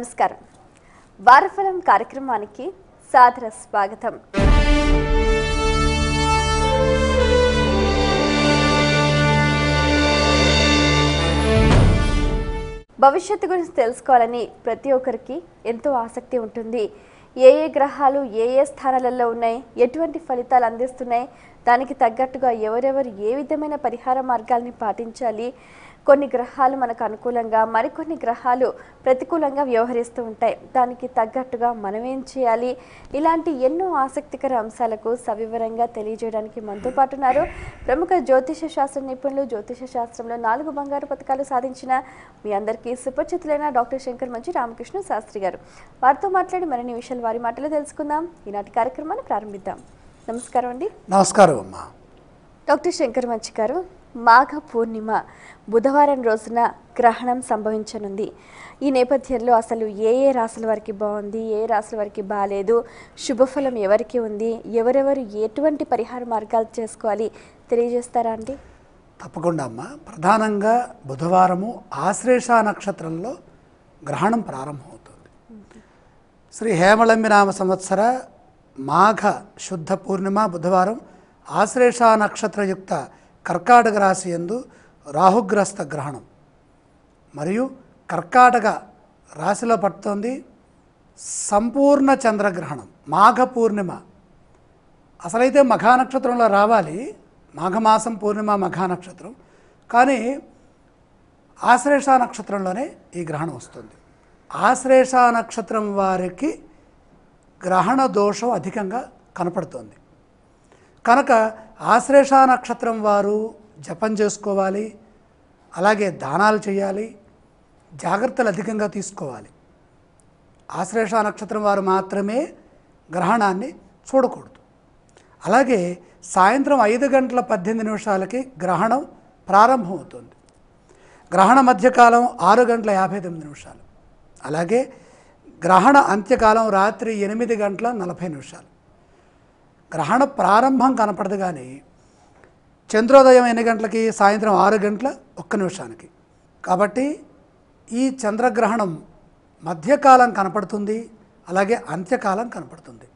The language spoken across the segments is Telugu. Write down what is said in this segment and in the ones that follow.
నమస్కారం. వారఫలం కార్యక్రమానికి సాదర స్వాగతం. భవిష్యత్తు గురించి తెలుసుకోవాలని ప్రతి ఒక్కరికి ఎంతో ఆసక్తి ఉంటుంది. ఏ గ్రహాలు ఏ స్థానాలలో ఉన్నాయి, ఎటువంటి ఫలితాలు అందిస్తున్నాయి, దానికి తగ్గట్టుగా ఎవరెవరు ఏ విధమైన పరిహార మార్గాల్ని పాటించాలి, కొన్ని గ్రహాలు మనకు అనుకూలంగా మరికొన్ని గ్రహాలు ప్రతికూలంగా వ్యవహరిస్తూ ఉంటాయి, దానికి తగ్గట్టుగా మనం ఏం చేయాలి, ఇలాంటి ఎన్నో ఆసక్తికర అంశాలకు సవివరంగా తెలియజేయడానికి మనతో పాటు ఉన్నారు ప్రముఖ జ్యోతిష శాస్త్ర నిపుణులు, జ్యోతిష శాస్త్రంలో 4 బంగారు పతకాలు సాధించిన మీ అందరికీ సుపరిచితులైన డాక్టర్ శంకర్ మంచి రామకృష్ణ శాస్త్రి గారు. వారితో మాట్లాడి మరిన్ని విషయాలు వారి మాటలో తెలుసుకుందాం. ఈనాటి కార్యక్రమాన్ని ప్రారంభిద్దాం. నమస్కారం అండి. నమస్కారం అమ్మా. డాక్టర్ శంకర్ మంచి గారు, మాఘ పూర్ణిమ బుధవారం రోజున గ్రహణం సంభవించనుంది. ఈ నేపథ్యంలో అసలు ఏ రాశుల వారికి బాగుంది, ఏ రాశుల వారికి బాగాలేదు, శుభఫలం ఎవరికి ఉంది, ఎవరెవరు ఎటువంటి పరిహార మార్గాలు చేసుకోవాలి తెలియజేస్తారా అండి? తప్పకుండా అమ్మా. ప్రధానంగా బుధవారము ఆశ్లేష నక్షత్రంలో గ్రహణం ప్రారంభమవుతుంది. శ్రీ హేమళంబి నామ సంవత్సర మాఘ శుద్ధ పూర్ణిమ బుధవారం ఆశ్లేష నక్షత్రయుక్త కర్కాటక రాశి యందు రాహుగ్రస్త గ్రహణం మరియు కర్కాటక రాశిలో పడుతోంది. సంపూర్ణ చంద్రగ్రహణం మాఘ పూర్ణిమ. అసలైతే మఘానక్షత్రంలో రావాలి, మాఘమాసం పూర్ణిమ మఘానక్షత్రం, కానీ ఆశ్లేష నక్షత్రంలోనే ఈ గ్రహణం వస్తుంది. ఆశ్లేష నక్షత్రం వారికి గ్రహణ దోషం అధికంగా కనపడుతోంది కనుక ఆశ్లేష నక్షత్రం వారు జపం చేసుకోవాలి, అలాగే దానాలు చేయాలి, జాగ్రత్తలు అధికంగా తీసుకోవాలి. ఆశ్లేష నక్షత్రం వారు మాత్రమే గ్రహణాన్ని చూడకూడదు. అలాగే సాయంత్రం 5:18 గ్రహణం ప్రారంభమవుతుంది. గ్రహణ మధ్యకాలం 6:59. అలాగే గ్రహణ అంత్యకాలం రాత్రి 8:40. గ్రహణ ప్రారంభం కనపడదు, కానీ చంద్రోదయం ఎన్ని గంటలకి? సాయంత్రం 6:01. కాబట్టి ఈ చంద్రగ్రహణం మధ్యకాలం కనపడుతుంది, అలాగే అంత్యకాలం కనపడుతుంది.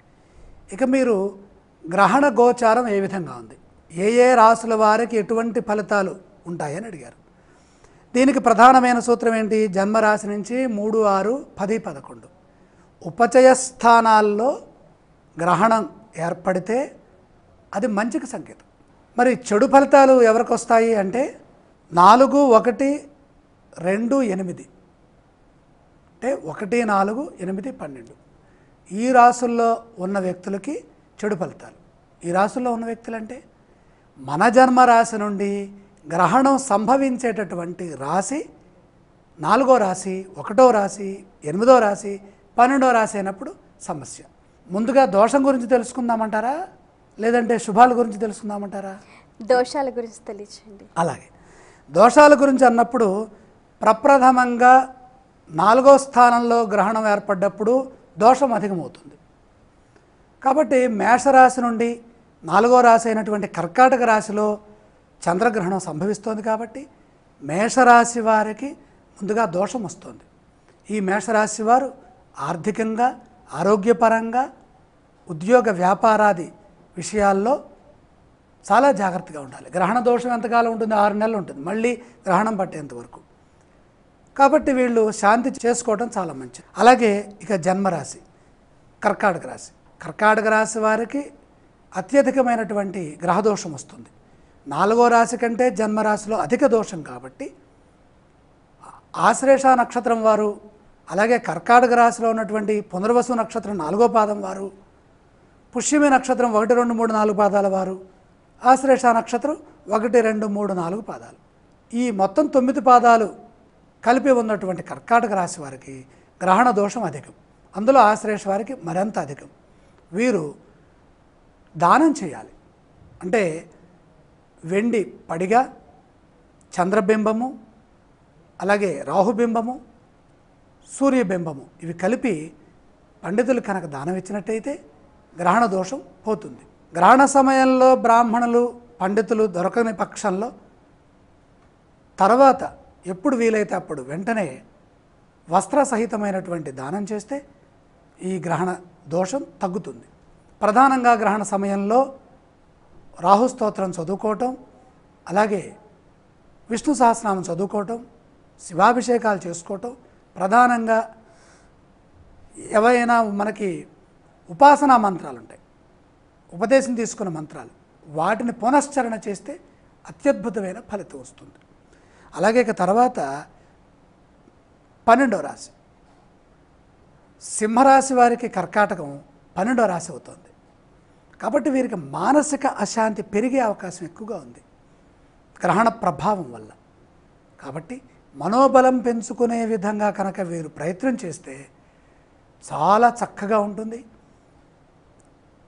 ఇక మీరు గ్రహణ గోచారం ఏ విధంగా ఉంది, ఏ రాశుల వారికి ఎటువంటి ఫలితాలు ఉంటాయని అడిగారు. దీనికి ప్రధానమైన సూత్రం ఏంటి? జన్మరాశి నుంచి 3, 6, 10, 11 ఉపచయ స్థానాల్లో గ్రహణం ఏర్పడితే అది మంచికి సంకేతం. మరి చెడు ఫలితాలు ఎవరికి వస్తాయి అంటే 4, 1, 2, 8 అంటే 1, 4, 8, 12 ఈ రాసుల్లో ఉన్న వ్యక్తులకి చెడు ఫలితాలు. ఈ రాసుల్లో ఉన్న వ్యక్తులు అంటే మన జన్మరాశి నుండి గ్రహణం సంభవించేటటువంటి రాశి 4వ రాశి, 1వ రాశి, 8వ రాశి, 12వ రాశి అయినప్పుడు సమస్య. ముందుగా దోషం గురించి తెలుసుకుందామంటారా, లేదంటే శుభాల గురించి తెలుసుకుందామంటారా? దోషాల గురించి తెలియచేయండి. అలాగే దోషాల గురించి అన్నప్పుడు ప్రప్రథమంగా 4వ స్థానంలో గ్రహణం ఏర్పడ్డప్పుడు దోషం అధికమవుతుంది. కాబట్టి మేషరాశి నుండి 4వ రాశి అయినటువంటి కర్కాటక రాశిలో చంద్రగ్రహణం సంభవిస్తోంది. కాబట్టి మేషరాశి వారికి ముందుగా దోషం వస్తుంది. ఈ మేషరాశి వారు ఆర్థికంగా, ఆరోగ్యపరంగా, ఉద్యోగ వ్యాపారాది విషయాల్లో చాలా జాగ్రత్తగా ఉండాలి. గ్రహణ దోషం ఎంతకాలం ఉంటుంది? 6 నెలలు ఉంటుంది, మళ్ళీ గ్రహణం పట్టేంత వరకు. కాబట్టి వీళ్ళు శాంతి చేసుకోవడం చాలా మంచిది. అలాగే ఇక జన్మరాశి కర్కాటక రాశి. కర్కాటక రాశి వారికి అత్యధికమైనటువంటి గ్రహదోషం వస్తుంది. 4వ రాశి కంటే జన్మరాశిలో అధిక దోషం. కాబట్టి ఆశ్లేష నక్షత్రం వారు, అలాగే కర్కాటక రాశిలో ఉన్నటువంటి పునర్వసు నక్షత్రం 4వ పాదం వారు, పుష్యమి నక్షత్రం 1, 2, 3, 4 పాదాల వారు, ఆశ్లేష నక్షత్రం 1, 2, 3, 4 పాదాలు, ఈ మొత్తం 9 పాదాలు కలిపి ఉన్నటువంటి కర్కాటక రాశి వారికి గ్రహణ దోషం అధికం. అందులో ఆశ్లేష వారికి మరింత అధికం. వీరు దానం చేయాలి. అంటే వెండి పడిగ, చంద్రబింబము, అలాగే రాహుబింబము, సూర్యబింబము ఇవి కలిపి పండితులు కనుక దానం ఇచ్చినట్టయితే గ్రహణ దోషం పోతుంది. గ్రహణ సమయంలో బ్రాహ్మణులు, పండితులు దొరకని పక్షంలో తర్వాత ఎప్పుడు వీలైతే అప్పుడు వెంటనే వస్త్ర సహితమైనటువంటి దానం చేస్తే ఈ గ్రహణ దోషం తగ్గుతుంది. ప్రధానంగా గ్రహణ సమయంలో రాహుస్తోత్రం చదువుకోవటం, అలాగే విష్ణు సహస్రనామం చదువుకోవటం, శివాభిషేకాలు చేసుకోవటం, ప్రధానంగా ఏవైనా మనకి ఉపాసనా మంత్రాలు ఉంటాయి, ఉపదేశం తీసుకున్న మంత్రాలు, వాటిని పునశ్చరణ చేస్తే అత్యద్భుతమైన ఫలితం వస్తుంది. అలాగే ఇక తర్వాత 12వ రాశి, సింహరాశి వారికి కర్కాటకం 12వ రాశి అవుతుంది. కాబట్టి వీరికి మానసిక అశాంతి పెరిగే అవకాశం ఎక్కువగా ఉంది గ్రహణ ప్రభావం వల్ల. కాబట్టి మనోబలం పెంచుకునే విధంగా కనుక వీరు ప్రయత్నం చేస్తే చాలా చక్కగా ఉంటుంది.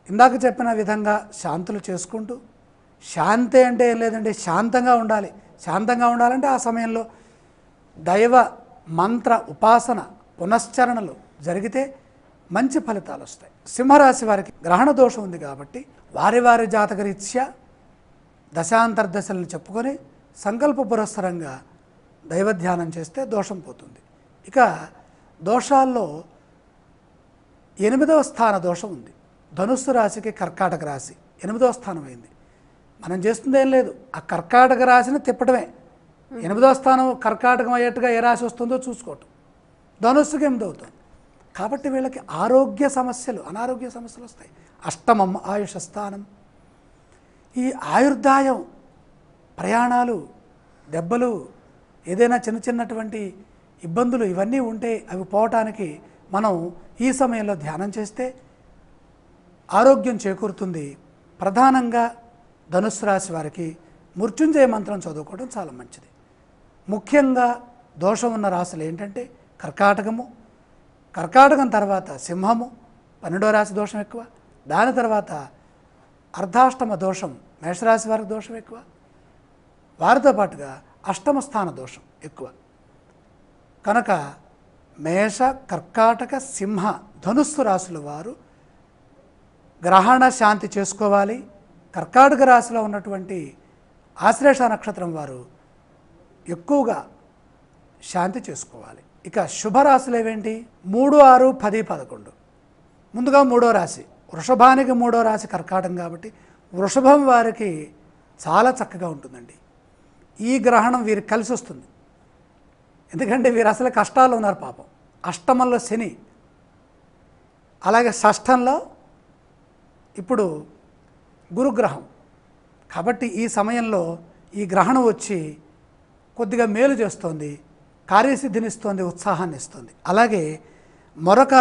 ఇందాక చెప్పిన విధంగా శాంతులు చేసుకుంటూ, శాంతి అంటే ఏం లేదండి, శాంతంగా ఉండాలి. శాంతంగా ఉండాలంటే ఆ సమయంలో దైవ మంత్ర ఉపాసన పునశ్చరణలు జరిగితే మంచి ఫలితాలు వస్తాయి. సింహరాశి వారికి గ్రహణ దోషం ఉంది కాబట్టి వారి వారి జాతకరీత్యా దశాంతర్దశలను చెప్పుకొని సంకల్ప పురస్సరంగా దైవధ్యానం చేస్తే దోషం పోతుంది. ఇక దోషాల్లో 8వ స్థాన దోషం ఉంది. ధనుస్సు రాశికి కర్కాటక రాశి 8వ స్థానం అయింది. మనం చేస్తుంది ఏం లేదు, ఆ కర్కాటక రాశిని తిప్పటమే. 8వ స్థానం కర్కాటకం అయ్యేట్టుగా ఏ రాశి వస్తుందో చూసుకోవటం. ధనుస్సుకి 8 అవుతుంది. కాబట్టి వీళ్ళకి ఆరోగ్య సమస్యలు, అనారోగ్య సమస్యలు వస్తాయి. అష్టమం ఆయుష స్థానం. ఈ ఆయుర్దాయం, ప్రయాణాలు, దెబ్బలు, ఏదైనా చిన్నటువంటి ఇబ్బందులు ఇవన్నీ ఉంటే అవి పోవటానికి మనం ఈ సమయంలో ధ్యానం చేస్తే ఆరోగ్యం చేకూరుతుంది. ప్రధానంగా ధనుస్సు రాశి వారికి మృత్యుంజయ మంత్రం చదువుకోవడం చాలా మంచిది. ముఖ్యంగా దోషం ఉన్న రాశులు ఏంటంటే కర్కాటకం తర్వాత సింహము, 12వ రాశి దోషం ఎక్కువ. దాని తర్వాత అర్ధాష్టమ దోషం, మేషరాశి వారికి దోషం ఎక్కువ. వారితో పాటుగా అష్టమ స్థాన దోషం ఎక్కువ. కనుక మేష, కర్కాటక, సింహ, ధనుస్సు రాశుల వారు గ్రహణ శాంతి చేసుకోవాలి. కర్కాటక రాశిలో ఉన్నటువంటి ఆశ్లేష నక్షత్రం వారు ఎక్కువగా శాంతి చేసుకోవాలి. ఇక శుభరాశులు ఏవేంటి? 3, 6, 10, 11. ముందుగా 3వ రాశి, వృషభానికి 3వ రాశి కర్కాటకం కాబట్టి వృషభం వారికి చాలా చక్కగా ఉంటుందండి. ఈ గ్రహణం వీరికి కలిసి వస్తుంది. ఎందుకంటే వీరు అసలు కష్టాలు ఉన్నారు పాపం. అష్టమంలో శని, అలాగే షష్ఠంలో ఇప్పుడు గురుగ్రహం. కాబట్టి ఈ సమయంలో ఈ గ్రహణం వచ్చి కొద్దిగా మేలు చేస్తుంది, కార్యసిద్ధినిస్తుంది, ఉత్సాహాన్ని ఇస్తుంది. అలాగే మరొక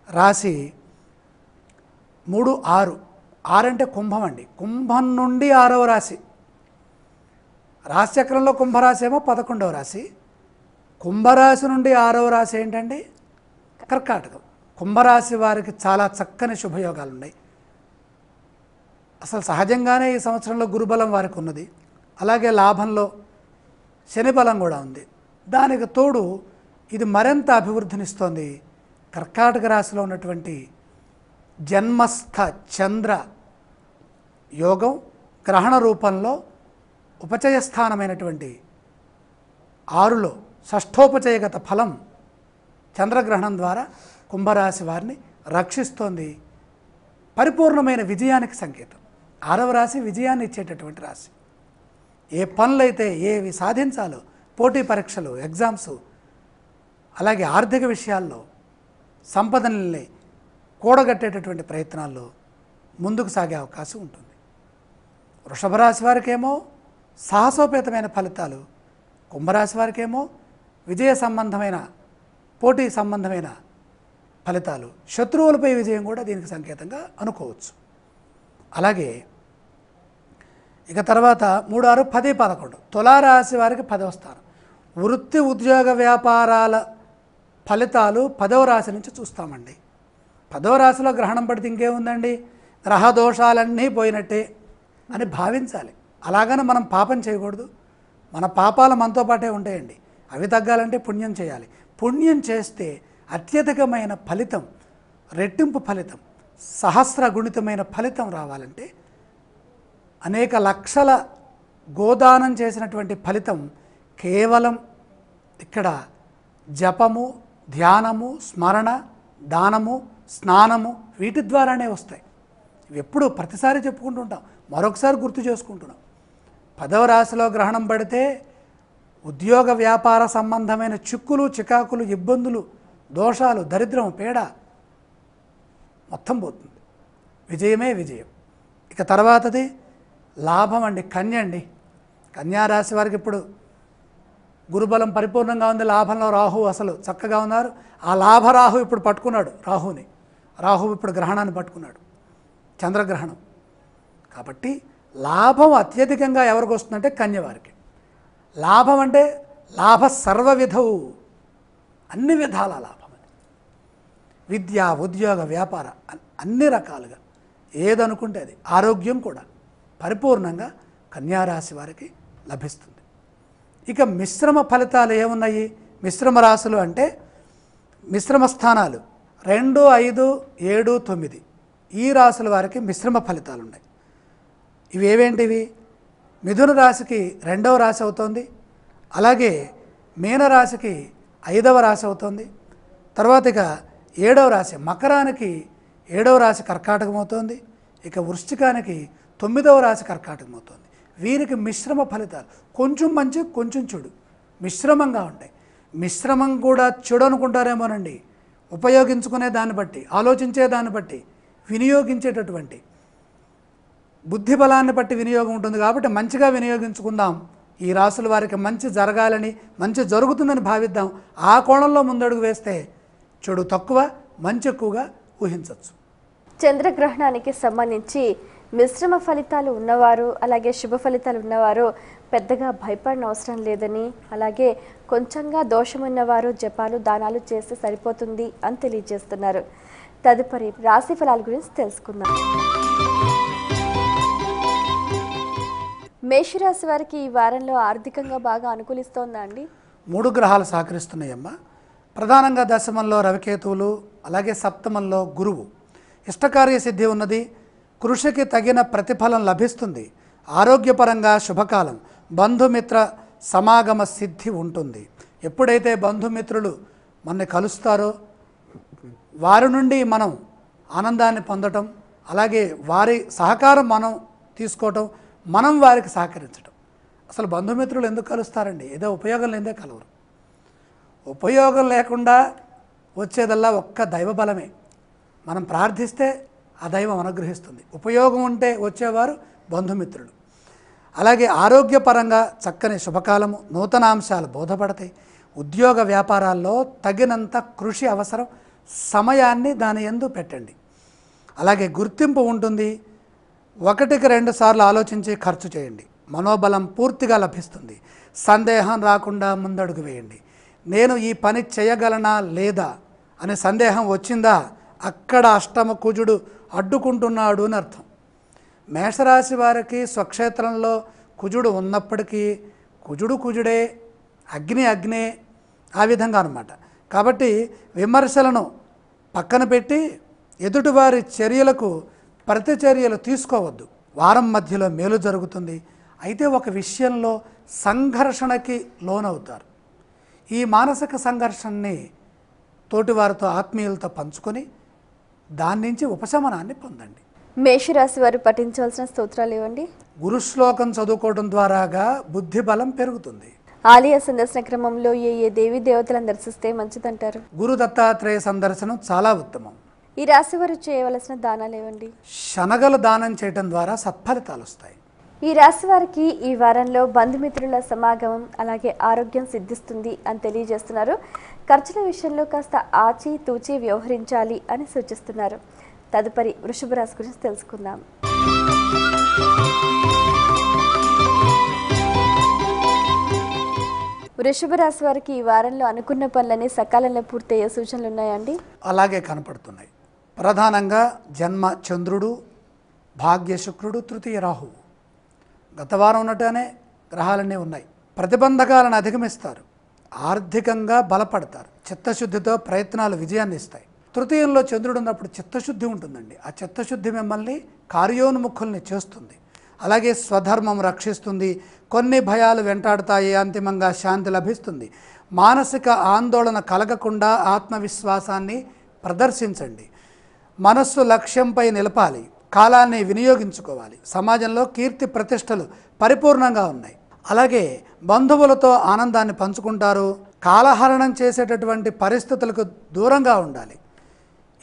రాశి 3, 6. 6 అంటే కుంభం అండి. కుంభం నుండి 6వ రాశి. రాశిచక్రంలో కుంభరాశి ఏమో 11వ రాశి. కుంభరాశి నుండి 6వ రాశి ఏంటండి? కర్కాటకం. కుంభరాశి వారికి చాలా చక్కని శుభయోగాలు ఉన్నాయి. అసలు సహజంగానే ఈ సంవత్సరంలో గురుబలం వారికి ఉన్నది. అలాగే లాభంలో శని బలం కూడా ఉంది. దానికి తోడు ఇది మరింత అభివృద్ధినిస్తోంది. కర్కాటక రాశిలో ఉన్నటువంటి జన్మస్థ చంద్ర యోగం గ్రహణ రూపంలో ఉపచయస్థానమైనటువంటి 6లో షష్ఠోపచయగత ఫలం చంద్రగ్రహణం ద్వారా కుంభరాశి వారిని రక్షిస్తోంది. పరిపూర్ణమైన విజయానికి సంకేతం. 6వ రాశి విజయాన్ని ఇచ్చేటటువంటి రాశి. ఏ పనులైతే ఏవి సాధించాలో, పోటీ పరీక్షలు, ఎగ్జామ్స్, అలాగే ఆర్థిక విషయాల్లో సంపదల్ని కూడగట్టేటటువంటి ప్రయత్నాల్లో ముందుకు సాగే అవకాశం ఉంటుంది. వృషభ రాశి వారికేమో సాహసోపేతమైన ఫలితాలు, కుంభరాశి వారికేమో విజయ సంబంధమైన, పోటీ సంబంధమైన ఫలితాలు, శత్రువులపై విజయం కూడా దీనికి సంకేతంగా అనుకోవచ్చు. అలాగే ఇక తర్వాత 3, 6, 10, 11 తులారాశి వారికి 10వ స్థానం. వృత్తి ఉద్యోగ వ్యాపారాల ఫలితాలు 10వ రాశి నుంచి చూస్తామండి. 10వ రాశిలో గ్రహణం పడితే ఇంకేముందండి, గ్రహదోషాలన్నీ పోయినట్టే అని భావించాలి. అలాగని మనం పాపం చేయకూడదు. మన పాపాలు మనతో పాటే ఉంటాయండి. అవి తగ్గాలంటే పుణ్యం చేయాలి. పుణ్యం చేస్తే అత్యధికమైన ఫలితం, రెట్టింపు ఫలితం, సహస్ర గుణితమైన ఫలితం రావాలంటే అనేక లక్షల గోదానం చేసినటువంటి ఫలితం కేవలం ఇక్కడ జపము, ధ్యానము, స్మరణ, దానము, స్నానము వీటి ద్వారానే వస్తాయి. ఇవి ఎప్పుడు ప్రతిసారి చెప్పుకుంటుంటాం, మరొకసారి గుర్తు చేసుకుంటున్నాం. 10వ రాశిలో గ్రహణం పడితే ఉద్యోగ వ్యాపార సంబంధమైన చిక్కులు, చికాకులు, ఇబ్బందులు, దోషాలు, దరిద్రం, పీడ మొత్తం పోతుంది. విజయమే విజయం. ఇక తర్వాతది లాభం అండి, కన్య అండి. కన్యారాశి వారికి ఇప్పుడు గురుబలం పరిపూర్ణంగా ఉంది. లాభంలో రాహు అసలు చక్కగా ఉన్నారు. ఆ లాభరాహు ఇప్పుడు పట్టుకున్నాడు రాహుని. రాహు ఇప్పుడు గ్రహణాన్ని పట్టుకున్నాడు, చంద్రగ్రహణం. కాబట్టి లాభం అత్యధికంగా ఎవరికి వస్తుందంటే కన్యవారికి. లాభం అంటే లాభ సర్వవిధవు, అన్ని విధాల లాభం. విద్య, ఉద్యోగ, వ్యాపార అన్ని రకాలుగా ఏదనుకుంటే అది. ఆరోగ్యం కూడా పరిపూర్ణంగా కన్యారాశి వారికి లభిస్తుంది. ఇక మిశ్రమ ఫలితాలు ఏమున్నాయి? మిశ్రమ రాశులు అంటే మిశ్రమ స్థానాలు 2, 5, 7, 9 ఈ రాశుల వారికి మిశ్రమ ఫలితాలు ఉన్నాయి. ఇవి ఏవేంటివి? మిథున రాశికి 2వ రాశి అవుతుంది, అలాగే మీనరాశికి 5వ రాశి అవుతుంది. తర్వాత ఇక 7వ రాశి మకరానికి 7వ రాశి కర్కాటకం అవుతుంది. ఇక వృశ్చికానికి 9వ రాశి కర్కాటకం అవుతుంది. వీరికి మిశ్రమ ఫలితాలు, కొంచెం మంచి కొంచెం చెడు మిశ్రమంగా ఉంటాయి. మిశ్రమం కూడా చెడు అనుకుంటారేమోనండి. ఉపయోగించుకునే దాన్ని బట్టి, ఆలోచించే దాన్ని బట్టి, వినియోగించేటటువంటి బుద్ధి బలాన్ని బట్టి వినియోగం ఉంటుంది. కాబట్టి మంచిగా వినియోగించుకుందాం. ఈ రాశుల వారికి మంచి జరగాలని, మంచి జరుగుతుందని భావిద్దాం. ఆ కోణంలో ముందడుగు వేస్తే చెడు తక్కువ, మంచి ఎక్కువగా ఊహించవచ్చు. చంద్రగ్రహణానికి సంబంధించి మిశ్రమ ఫలితాలు ఉన్నవారు, అలాగే శుభ ఫలితాలు ఉన్నవారు పెద్దగా భయపడిన అవసరం లేదని, అలాగే కొంచెంగా దోషం ఉన్నవారు జపాలు, దానాలు చేస్తే సరిపోతుంది అని తెలియజేస్తున్నారు. తదుపరి రాశి ఫలాల గురించి తెలుసుకుందాం. మేషరాశి వారికి ఈ వారంలో ఆర్థికంగా బాగా అనుకూలిస్తోందా అండి? 3 గ్రహాలు సహకరిస్తున్నాయమ్మా. ప్రధానంగా దశమంలో రవికేతువులు, అలాగే సప్తమంలో గురువు. ఇష్టకార్య సిద్ధి ఉన్నది. కృషికి తగిన ప్రతిఫలం లభిస్తుంది. ఆరోగ్యపరంగా శుభకాలం. బంధుమిత్ర సమాగమ సిద్ధి ఉంటుంది. ఎప్పుడైతే బంధుమిత్రులు మనని కలుస్తారో వారి నుండి మనం ఆనందాన్ని పొందటం, అలాగే వారి సహకారం మనం తీసుకోవటం, మనం వారికి సహకరించటం. అసలు బంధుమిత్రులు ఎందుకు కలుస్తారండి? ఏదో ఉపయోగం లేదే కలవరు. ఉపయోగం లేకుండా వచ్చేదల్లా ఒక్క దైవబలమే. మనం ప్రార్థిస్తే ఆ దైవం అనుగ్రహిస్తుంది. ఉపయోగం ఉంటే వచ్చేవారు బంధుమిత్రులు. అలాగే ఆరోగ్యపరంగా చక్కని శుభకాలము. నూతనాంశాలు బోధపడతాయి. ఉద్యోగ వ్యాపారాల్లో తగినంత కృషి అవసరం. సమయాన్ని దాని యందు పెట్టండి. అలాగే గుర్తింపు ఉంటుంది. 1కి 2 సార్లు ఆలోచించి ఖర్చు చేయండి. మనోబలం పూర్తిగా లభిస్తుంది. సందేహం రాకుండా ముందడుగు వేయండి. నేను ఈ పని చేయగలనా లేదా అనే సందేహం వచ్చిందా, అక్కడ అష్టమ కుజుడు అడ్డుకుంటున్నాడు అని అర్థం. మేషరాశి వారికి స్వక్షేత్రంలో కుజుడు ఉన్నప్పటికీ కుజుడే, అగ్ని అగ్నే, ఆ విధంగా అన్నమాట. కాబట్టి విమర్శలను పక్కన పెట్టి ఎదుటివారి చర్యలకు ప్రతిచర్యలు తీసుకోవద్దు. వారం మధ్యలో మేలు జరుగుతుంది. అయితే ఒక విషయంలో సంఘర్షణకి లోనవుతారు. ఈ మానసిక సంఘర్షణని తోటివారితో, ఆత్మీయులతో పంచుకొని దాని నుంచి ఉపశమనాన్ని పొందండి. మేషరాశి వారు పఠించవలసిన స్తోత్రాలు ఇవ్వండి. గురుశ్లోకం చదువుకోవడం ద్వారాగా బుద్ధి బలం పెరుగుతుంది. ఆలయ సందర్శన క్రమంలో ఏ దేవీ దేవతలను దర్శిస్తే మంచిదంటారు? గురు దత్తాత్రేయ సందర్శనం చాలా ఉత్తమం. ఈ రాశి వారు చేయవలసిన దానాలు ఇవ్వండి. శనగలు దానం చేయడం ద్వారా సత్ఫలితాలు వస్తాయి. ఈ రాశి వారికి ఈ వారంలో బంధుమిత్రుల సమాగమం, అలాగే ఆరోగ్యం సిద్ధిస్తుంది అని తెలియజేస్తున్నారు. ఖర్చుల విషయంలో కాస్త ఆచి తూచి వ్యవహరించాలి అని సూచిస్తున్నారు. తదుపరి వృషభ రాశి గురించి తెలుసుకుందాం. వృషభ రాశి వారికి ఈ వారంలో అనుకున్న పనులన్నీ సకాలంలో పూర్తయ్యే సూచనలు ఉన్నాయండి? అలాగే కనపడుతున్నాయి. ప్రధానంగా జన్మ చంద్రుడు, భాగ్య శుక్రుడు, తృతీయ రాహువు. గత వారం ఉన్నట్టుగానే గ్రహాలన్నీ ఉన్నాయి. ప్రతిబంధకాలను అధిగమిస్తారు. ఆర్థికంగా బలపడతారు. చిత్తశుద్ధితో ప్రయత్నాలు విజయాన్ని ఇస్తాయి. తృతీయంలో చంద్రుడు ఉన్నప్పుడు చిత్తశుద్ధి ఉంటుందండి. ఆ చిత్తశుద్ధి మిమ్మల్ని కార్యోన్ముఖుల్ని చేస్తుంది. అలాగే స్వధర్మం రక్షిస్తుంది. కొన్ని భయాలు వెంటాడుతాయి, అంతిమంగా శాంతి లభిస్తుంది. మానసిక ఆందోళన కలగకుండా ఆత్మవిశ్వాసాన్ని ప్రదర్శించండి. మనస్సు లక్ష్యంపై నిలపాలి, కాలాన్ని వినియోగించుకోవాలి. సమాజంలో కీర్తి ప్రతిష్టలు పరిపూర్ణంగా ఉన్నాయి. అలాగే బంధువులతో ఆనందాన్ని పంచుకుంటారు. కాలహరణం చేసేటటువంటి పరిస్థితులకు దూరంగా ఉండాలి.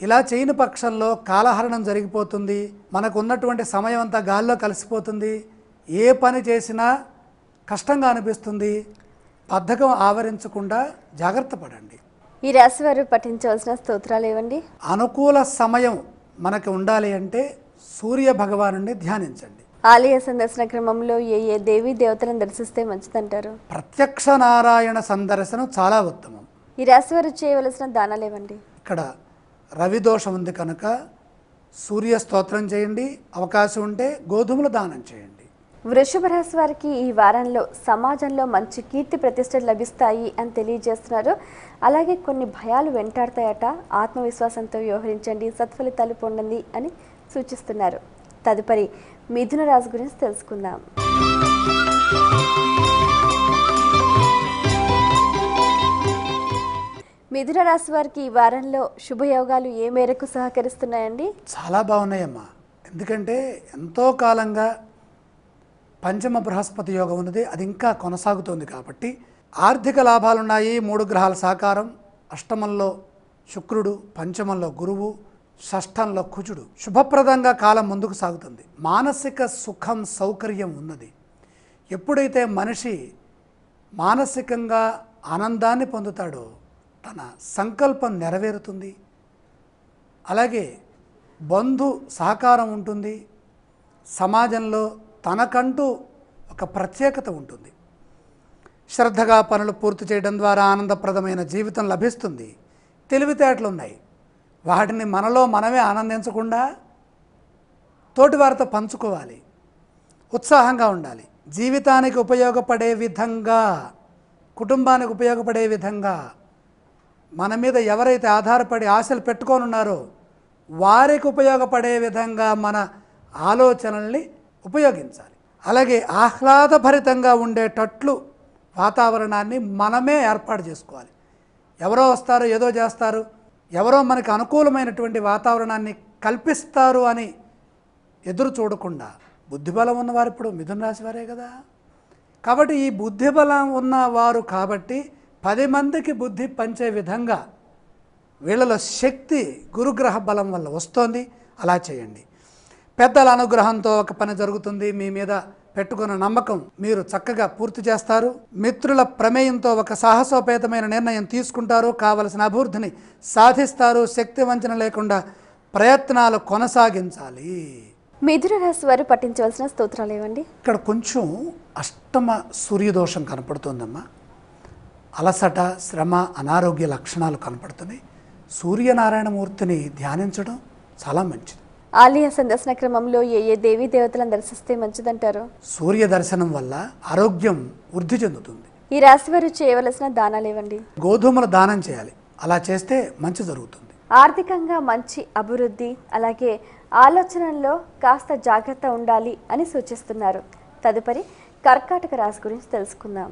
ఇలా చేయని పక్షంలో కాలహరణం జరిగిపోతుంది. మనకు ఉన్నటువంటి సమయం అంతా గాల్లో కలిసిపోతుంది. ఏ పని చేసినా కష్టంగా అనిపిస్తుంది. బద్ధకం ఆవరించకుండా జాగ్రత్త పడండి. ఈ రాశి వారు పఠించవలసిన స్తోత్రాలు ఏవండి? అనుకూల సమయం మనకు ఉండాలి అంటే సూర్య భగవానుని ధ్యానించండి. ఆలయ సందర్శన క్రమంలో ఏ దేవీ దేవతలను దర్శిస్తే మంచిదంటారు? ప్రత్యక్ష నారాయణ సందర్శనం చాలా ఉత్తమం. ఈ రాశి వారు చేయవలసిన దానాలు ఏవండి? ఇక్కడ రవి దోషం ఉంది కనుక సూర్య స్తోత్రం చేయండి. అవకాశం ఉంటే గోధుమల దానం చేయండి. వృషభ రాశి వారికి ఈ వారంలో సమాజంలో మంచి కీర్తి ప్రతిష్టలు లభిస్తాయి అని తెలియజేస్తున్నారు. అలాగే కొన్ని భయాలు వెంటాడతాయట, ఆత్మవిశ్వాసంతో వ్యవహరించండి, సత్ఫలితాలు పొందండి అని సూచిస్తున్నారు. తదుపరి మిథున రాశి గురించి తెలుసుకుందాం. మిథున రాశి వారికి ఈ వారంలో శుభయోగాలు ఏ మేరకు సహకరిస్తున్నాయండి? చాలా బాగున్నాయమ్మా. ఎందుకంటే ఎంతో కాలంగా పంచమ బృహస్పతి యోగం ఉన్నది, అది ఇంకా కొనసాగుతోంది కాబట్టి ఆర్థిక లాభాలున్నాయి. 3 గ్రహాల సహకారం, అష్టమంలో శుక్రుడు, పంచమంలో గురువు, షష్ఠంలో కుజుడు. శుభప్రదంగా కాలం ముందుకు సాగుతుంది. మానసిక సుఖం సౌకర్యం ఉన్నది. ఎప్పుడైతే మనిషి మానసికంగా ఆనందాన్ని పొందుతాడో తన సంకల్పం నెరవేరుతుంది. అలాగే బంధు సహకారం ఉంటుంది. సమాజంలో తనకంటూ ఒక ప్రత్యేకత ఉంటుంది. శ్రద్ధగా పనులు పూర్తి చేయడం ద్వారా ఆనందప్రదమైన జీవితం లభిస్తుంది. తెలివితేటలు ఉన్నాయి, వాటిని మనలో మనమే ఆనందించకుండా తోటివారితో పంచుకోవాలి. ఉత్సాహంగా ఉండాలి. జీవితానికి ఉపయోగపడే విధంగా, కుటుంబానికి ఉపయోగపడే విధంగా మన మీద ఎవరైతే ఆధారపడి ఆశలు పెట్టుకొని ఉన్నారో వారికి ఉపయోగపడే విధంగా మన ఆలోచనల్ని ఉపయోగించాలి. అలాగే ఆహ్లాదభరితంగా ఉండేటట్లు వాతావరణాన్ని మనమే ఏర్పాటు చేసుకోవాలి. ఎవరో వస్తారు, ఏదో చేస్తారు, ఎవరో మనకి అనుకూలమైనటువంటి వాతావరణాన్ని కల్పిస్తారు అని ఎదురు చూడకుండా, బుద్ధిబలం ఉన్నవారు ఇప్పుడు మిథున రాశి వారే కదా. కాబట్టి ఈ బుద్ధిబలం ఉన్నవారు కాబట్టి 10 మందికి బుద్ధి పంచే విధంగా వీళ్ళలో శక్తి గురుగ్రహ బలం వల్ల వస్తోంది. అలా చేయండి. పెద్దల అనుగ్రహంతో ఒక పని జరుగుతుంది. మీ మీద పెట్టుకున్న నమ్మకం మీరు చక్కగా పూర్తి చేస్తారు. మిత్రుల ప్రమేయంతో ఒక సాహసోపేతమైన నిర్ణయం తీసుకుంటారు. కావలసిన అభివృద్ధిని సాధిస్తారు. శక్తి వంచన లేకుండా ప్రయత్నాలు కొనసాగించాలి. మిథున రాశి వారు పఠించవలసిన స్తోత్రాలు ఏవండి? ఇక్కడ కొంచెం అష్టమ సూర్యదోషం కనపడుతుందమ్మా. అలసట, శ్రమ, అనారోగ్య లక్షణాలు కనపడుతున్నాయి. సూర్యనారాయణమూర్తిని ధ్యానించడం చాలా మంచిది. ఆలయ సందర్శన క్రమంలో ఏ దేవీ దేవతలను దర్శిస్తే మంచిదంటారు? సూర్య దర్శనం వల్ల ఆరోగ్యం వృద్ధి చెందుతుంది. ఈ రాశి వారు చేయవలసిన దానాలు ఏవండి? గోధుమల దానం చేయాలి. అలా చేస్తే మంచి జరుగుతుంది. ఆర్థికంగా మంచి అభివృద్ధి, అలాగే ఆలోచనల్లో కాస్త జాగ్రత్త ఉండాలి అని సూచిస్తున్నారు. తదుపరి కర్కాటక రాశి గురించి తెలుసుకుందాం.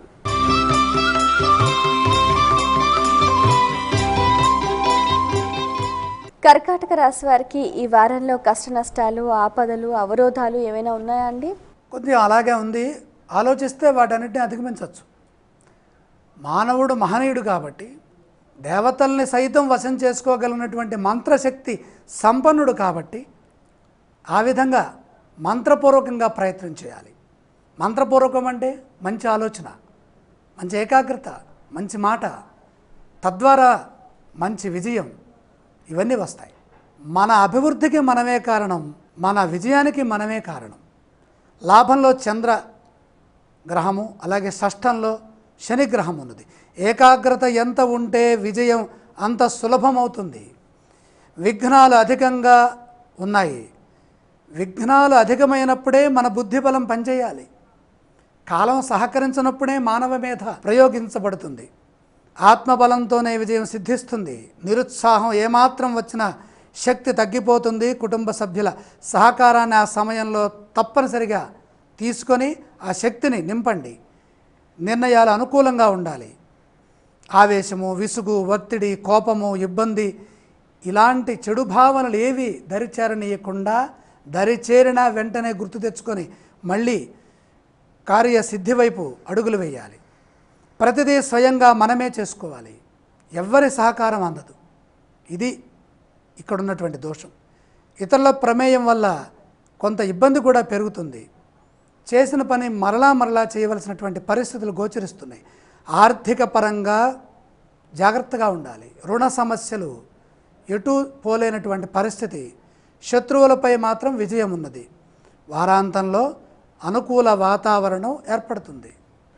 కర్కాటక రాశి వారికి ఈ వారంలో కష్ట నష్టాలు, ఆపదలు, అవరోధాలు ఏమైనా ఉన్నాయా అండి? కొద్దిగా అలాగే ఉంది. ఆలోచిస్తే వాటన్నిటిని అధిగమించవచ్చు. మానవుడు మహనీయుడు కాబట్టి దేవతల్ని సైతం వశం చేసుకోగలిగినటువంటి మంత్రశక్తి సంపన్నుడు కాబట్టి ఆ విధంగా మంత్రపూర్వకంగా ప్రయత్నం చేయాలి. మంత్రపూర్వకం అంటే మంచి ఆలోచన, మంచి ఏకాగ్రత, మంచి మాట, తద్వారా మంచి విజయం, ఇవన్నీ వస్తాయి. మన అభివృద్ధికి మనమే కారణం, మన విజయానికి మనమే కారణం. లాభంలో చంద్ర గ్రహము, అలాగే షష్ఠంలో శని గ్రహం ఉన్నది. ఏకాగ్రత ఎంత ఉంటే విజయం అంత సులభమవుతుంది. విఘ్నాలు అధికంగా ఉన్నాయి. విఘ్నాలు అధికమైనప్పుడే మన బుద్ధిబలం పనిచేయాలి. కాలం సహకరించినప్పుడే మానవ మేధ ప్రయోగించబడుతుంది. ఆత్మబలంతోనే విజయం సిద్ధిస్తుంది. నిరుత్సాహం ఏమాత్రం వచ్చినా శక్తి తగ్గిపోతుంది. కుటుంబ సభ్యుల సహకారాన్ని ఆ సమయంలో తప్పనిసరిగా తీసుకొని ఆ శక్తిని నింపండి. నిర్ణయాలు అనుకూలంగా ఉండాలి. ఆవేశము, విసుగు, ఒత్తిడి, కోపము, ఇబ్బంది ఇలాంటి చెడు భావనలు ఏవి దరిచేరనీయకుండా, దరిచేరిన వెంటనే గుర్తు తెచ్చుకొని మళ్ళీ కార్యసిద్ధి వైపు అడుగులు వేయాలి. ప్రతిదీ స్వయంగా మనమే చేసుకోవాలి. ఎవ్వరి సహకారం అందదు. ఇది ఇక్కడ ఉన్నటువంటి దోషం. ఇతరుల ప్రమేయం వల్ల కొంత ఇబ్బంది కూడా పెరుగుతుంది. చేసిన పని మరలా చేయవలసినటువంటి పరిస్థితులు గోచరిస్తున్నాయి. ఆర్థిక పరంగా జాగ్రత్తగా ఉండాలి. రుణ సమస్యలు ఎటు పోలేనటువంటి పరిస్థితి. శత్రువులపై మాత్రం విజయం ఉన్నది. వారాంతంలో అనుకూల వాతావరణం ఏర్పడుతుంది.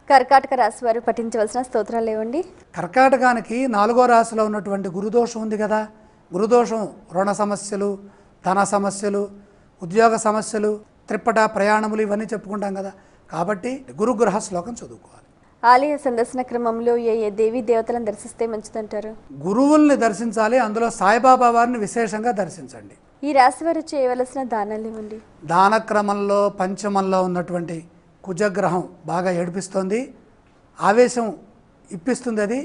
కర్కాటక రాశి వారు పఠించవలసిన స్తోత్రాలు ఏవండి? కర్కాటకానికి 4వ రాశిలో ఉన్నటువంటి గురుదోషం ఉంది కదా. గురుదోషం రుణ సమస్యలు, ధన సమస్యలు, ఉద్యోగ సమస్యలు, త్రిప్పట ప్రయాణములు ఇవన్నీ చెప్పుకుంటాం కదా. కాబట్టి గురుగ్రహ శ్లోకం చదువుకోవాలి. ఆలయ సందర్శన క్రమంలో ఏ దేవీ దేవతలను దర్శిస్తే మంచిదంటారు? గురువుల్ని దర్శించాలి. అందులో సాయిబాబా వారిని విశేషంగా దర్శించండి. ఈ రాశి వారు చేయవలసిన దానాలు ఇవ్వండి. దాన క్రమంలో పంచమంలో ఉన్నటువంటి కుజగ్రహం బాగా ఏడిపిస్తోంది. ఆవేశం ఇప్పిస్తుంది అది.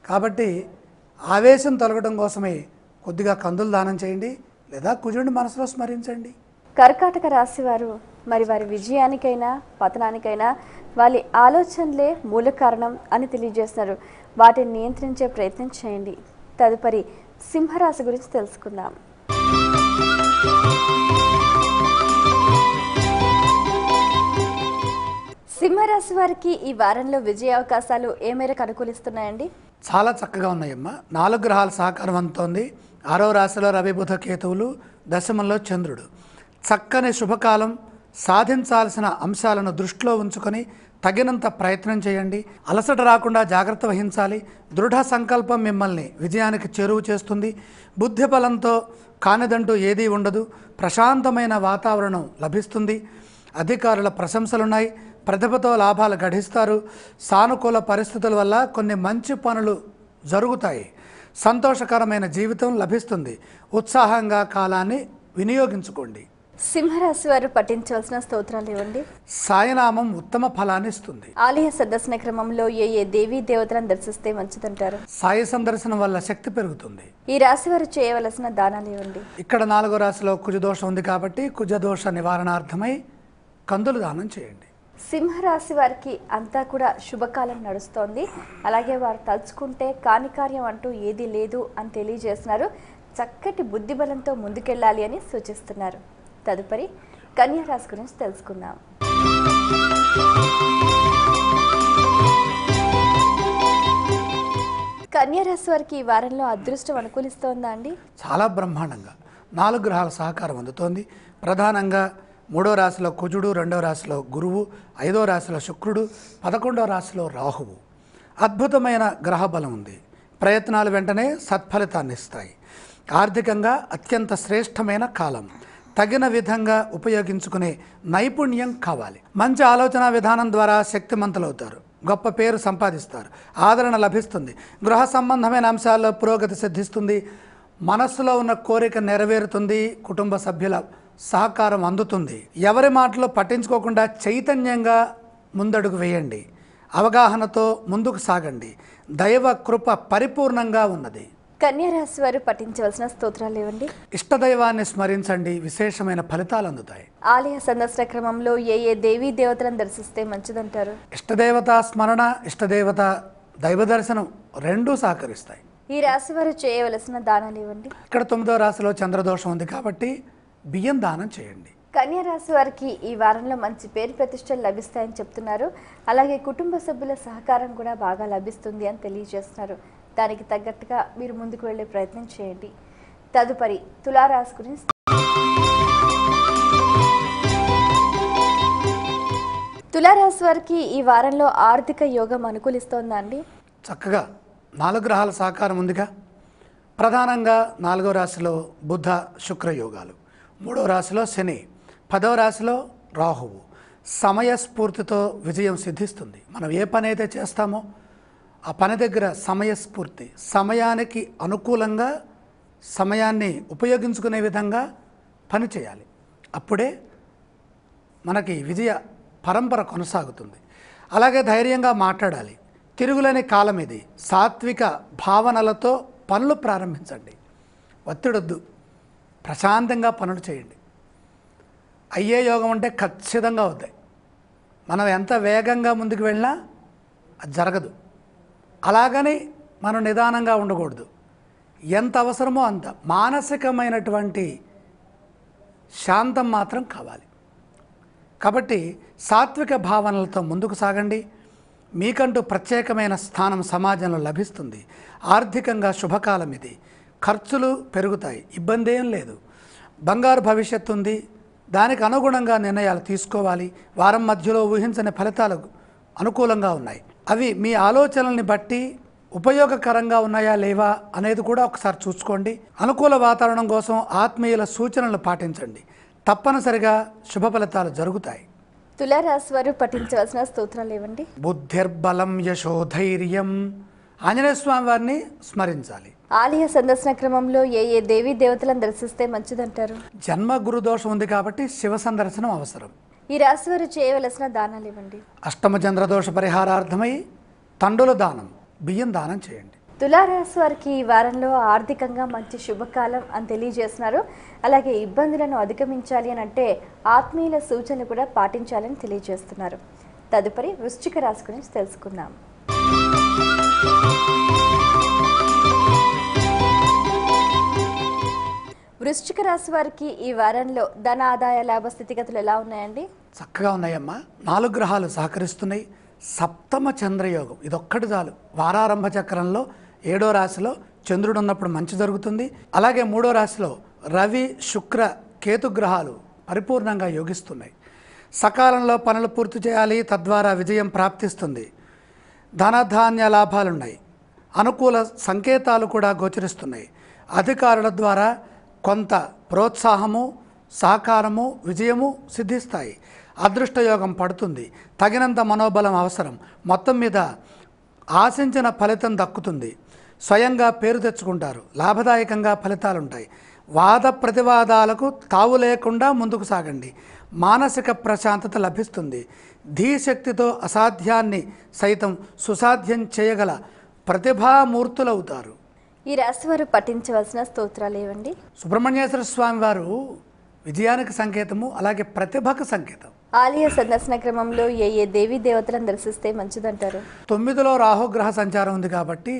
కాబట్టి ఆవేశం తొలగడం కోసమే కొద్దిగా కందులు దానం చేయండి, లేదా కుజుడిని మనసులో స్మరించండి. కర్కాటక రాశి వారు మరి వారి విజయానికైనా పతనానికైనా వాళ్ళ ఆలోచనలే మూల కారణం అని తెలియజేస్తున్నారు. వాటిని నియంత్రించే ప్రయత్నం చేయండి. తదుపరి సింహరాశి గురించి తెలుసుకుందాం. సింహరాశి వారికి ఈ వారంలో విజయ అవకాశాలు ఏ మేరకు అనుకూలిస్తున్నాయండి? చాలా చక్కగా ఉన్నాయమ్మా. 4 గ్రహాల సహకారం అందుతోంది. 6వ రాశిలో రవి, బుధ, కేతువులు, దశమంలో చంద్రుడు. చక్కని శుభకాలం. సాధించాల్సిన అంశాలను దృష్టిలో ఉంచుకొని తగినంత ప్రయత్నం చేయండి. అలసట రాకుండా జాగ్రత్త వహించాలి. దృఢ సంకల్పం మిమ్మల్ని విజయానికి చేరువ చేస్తుంది. బుద్ధి బలంతో కానిదంటూ ఏదీ ఉండదు. ప్రశాంతమైన వాతావరణం లభిస్తుంది. అధికారుల ప్రశంసలున్నాయి. ప్రతిభతో లాభాలు గడిస్తారు. సానుకూల పరిస్థితుల వల్ల కొన్ని మంచి పనులు జరుగుతాయి. సంతోషకరమైన జీవితం లభిస్తుంది. ఉత్సాహంగా కాలాన్ని వినియోగించుకోండి. సింహరాశి వారు పఠించవలసిన స్తోత్రాలు ఇవ్వండి. సాయనామం ఉత్తమ ఫలాన్ని ఇస్తుంది. ఆలయ సందర్శన క్రమంలో ఏ దేవీ దేవతలను దర్శిస్తే మంచిదంటారు? సాయ సందర్శనం వల్ల శక్తి పెరుగుతుంది. ఈ రాశి వారు చేయవలసిన దానాలు ఇవ్వండి. ఇక్కడ 4వ రాశిలో కుజదోషం ఉంది కాబట్టి కుజదోష నివారణార్థమై కందులు దానం చేయండి. సింహరాశి వారికి అంతా కూడా శుభకాలం నడుస్తోంది. అలాగే వారు తలుచుకుంటే కాని కార్యం అంటూ ఏదీ లేదు అని తెలియజేస్తున్నారు. చక్కటి బుద్ధి బలంతో ముందుకెళ్ళాలి అని సూచిస్తున్నారు. తదుపరి కన్యా రాశి గురించి తెలుసుకుందాం. కన్యా రాశి వారికి ఈ వారంలో అదృష్టం అనుకూలిస్తోందా అండి? చాలా బ్రహ్మాండంగా 4 గ్రహాల సహకారం అందుతోంది. ప్రధానంగా 3వ రాశిలో కుజుడు, 2వ రాశిలో గురువు, 5వ రాశిలో శుక్రుడు, 11వ రాశిలో రాహువు. అద్భుతమైన గ్రహ బలం ఉంది. ప్రయత్నాలు వెంటనే సత్ఫలితాన్ని ఇస్తాయి. ఆర్థికంగా అత్యంత శ్రేష్టమైన కాలం. తగిన విధంగా ఉపయోగించుకునే నైపుణ్యం కావాలి. మంచి ఆలోచన విధానం ద్వారా శక్తిమంతులవుతారు. గొప్ప పేరు సంపాదిస్తారు. ఆదరణ లభిస్తుంది. గృహ సంబంధమైన అంశాల్లో పురోగతి సిద్ధిస్తుంది. మనస్సులో ఉన్న కోరిక నెరవేరుతుంది. కుటుంబ సభ్యుల సహకారం అందుతుంది. ఎవరి మాటలు పట్టించుకోకుండా చైతన్యంగా ముందడుగు వేయండి. అవగాహనతో ముందుకు సాగండి. దైవ కృప పరిపూర్ణంగా ఉన్నది. కన్యా రాశి వారు పఠించవలసిన స్తోత్రాలు ఇవ్వండి. ఇష్టదైవాన్ని స్మరించండి. విశేషమైన ఫలితాలు అందుతాయి. ఆలయ సందర్శన క్రమంలో ఏ దేవీ దేవతలను దర్శిస్తే మంచిదంటారు? ఇష్టదేవత స్మరణ, ఇష్టదేవత దైవ దర్శనం రెండూ సహకరిస్తాయి. ఈ రాశి వారు చేయవలసిన దానాలు ఇవ్వండి. ఇక్కడ 9వ రాశిలో చంద్రదోషం ఉంది కాబట్టి బియ్యం దానం చేయండి. కన్యా రాశి వారికి ఈ వారంలో మంచి పేరు ప్రతిష్టలు లభిస్తాయని చెప్తున్నారు. అలాగే కుటుంబ సభ్యుల సహకారం కూడా బాగా లభిస్తుంది అని తెలియజేస్తున్నారు. దానికి తగ్గట్టుగా మీరు ముందుకు వెళ్ళే ప్రయత్నం చేయండి. తదుపరి తులారాశి గురించి. తులారాశి వారికి ఈ వారంలో ఆర్థిక యోగం అనుకూలిస్తోందా అండి? చక్కగా 4 గ్రహాల సహకారం ఉందిగా. ప్రధానంగా 4వ రాశిలో బుధ శుక్ర యోగాలు, 3వ రాశిలో శని, 10వ రాశిలో రాహువు. సమయస్ఫూర్తితో విజయం సిద్ధిస్తుంది. మనం ఏ పని అయితే చేస్తామో ఆ పని దగ్గర సమయస్ఫూర్తి, సమయానికి అనుకూలంగా సమయాన్ని ఉపయోగించుకునే విధంగా పని చేయాలి. అప్పుడే మనకి విజయ పరంపర కొనసాగుతుంది. అలాగే ధైర్యంగా మాట్లాడాలి. తిరుగులేని కాలం ఇది. సాత్విక భావనలతో పనులు ప్రారంభించండి. ఒత్తిడొద్దు, ప్రశాంతంగా పనులు చేయండి. అయ్యే యోగం అంటే ఖచ్చితంగా అవుతాయి. మనం ఎంత వేగంగా ముందుకు వెళ్ళినా అది జరగదు. అలాగని మనం నిదానంగా ఉండకూడదు. ఎంత అవసరమో అంత మానసికమైనటువంటి శాంతం మాత్రం కావాలి. కాబట్టి సాత్విక భావనలతో ముందుకు సాగండి. మీకంటూ ప్రత్యేకమైన స్థానం సమాజంలో లభిస్తుంది. ఆర్థికంగా శుభకాలం ఇది. ఖర్చులు పెరుగుతాయి, ఇబ్బంది ఏం లేదు. బంగారు భవిష్యత్తు ఉంది. దానికి అనుగుణంగా నిర్ణయాలు తీసుకోవాలి. వారం మధ్యలో ఊహించని ఫలితాలు అనుకూలంగా ఉన్నాయి. అవి మీ ఆలోచనల్ని బట్టి ఉపయోగకరంగా ఉన్నాయా లేవా అనేది కూడా ఒకసారి చూసుకోండి. అనుకూల వాతావరణం కోసం ఆత్మీయుల సూచనలు పాటించండి. తప్పనిసరిగా శుభ ఫలితాలు జరుగుతాయి. తులారాశి వారు పఠించవలసిన స్తోత్రాలు ఏవండి? బుద్ధిర్బలం యశోధైర్యం. ఆంజనేయ స్వామి వారిని స్మరించాలి. ఆలయ సందర్శన క్రమంలో ఏ ఏ దేవీ దేవతలను దర్శిస్తే మంచిదంటారు? జన్మ గురు దోషం ఉంది కాబట్టి శివ సందర్శనం అవసరం. ఈ రాశి వారు చేయవలసిన దానాలు ఇవ్వండి? అష్టమ చంద్రదోష పరిహారార్థమై తండుల దానం, బియ్యం దానం చేయండి. తులారాశి వారికి ఈ వారంలో ఆర్థికంగా మంచి శుభకాలం అని తెలియజేస్తున్నారు. అలాగే ఇబ్బందులను అధిగమించాలి అని అంటే ఆత్మీయుల సూచనలు కూడా పాటించాలని తెలియజేస్తున్నారు. తదుపరి వృశ్చిక రాశి గురించి తెలుసుకుందాం. వృశ్చిక రాశి వారికి ఈ వారంలో ధన ఆదాయ లాభ స్థితిగతులు ఎలా ఉన్నాయండి? చక్కగా ఉన్నాయమ్మా. 4 గ్రహాలు సహకరిస్తున్నాయి. సప్తమ చంద్రయోగం ఇదొక్కటి చాలు. వారారంభ చక్రంలో 7వ రాశిలో చంద్రుడు ఉన్నప్పుడు మంచి జరుగుతుంది. అలాగే 3వ రాశిలో రవి, శుక్ర, కేతు గ్రహాలు పరిపూర్ణంగా యోగిస్తున్నాయి. సకాలంలో పనులు పూర్తి చేయాలి, తద్వారా విజయం ప్రాప్తిస్తుంది. ధనధాన్య లాభాలున్నాయి. అనుకూల సంకేతాలు కూడా గోచరిస్తున్నాయి. అధికారుల ద్వారా కొంత ప్రోత్సాహము, సహకారము, విజయము సిద్ధిస్తాయి. అదృష్టయోగం పడుతుంది. తగినంత మనోబలం అవసరం. మొత్తం మీద ఆశించిన ఫలితం దక్కుతుంది. స్వయంగా పేరు తెచ్చుకుంటారు. లాభదాయకంగా ఫలితాలుంటాయి. వాద ప్రతివాదాలకు తావు లేకుండా ముందుకు సాగండి. మానసిక ప్రశాంతత లభిస్తుంది. ధీశక్తితో అసాధ్యాన్ని సైతం సుసాధ్యం చేయగల ప్రతిభామూర్తులవుతారు. ఈ రాశి వారు పఠించవలసిన స్తోత్రాలు ఏవండి? సుబ్రహ్మణ్యేశ్వర స్వామి వారు విజయానికి సంకేతము, అలాగే ప్రతిభకు సంకేతం. ఆలయ సందర్శన క్రమంలో ఏ ఏ దేవీ దేవతలను దర్శిస్తే మంచిదంటారు? 9లో రాహుగ్రహ సంచారం ఉంది కాబట్టి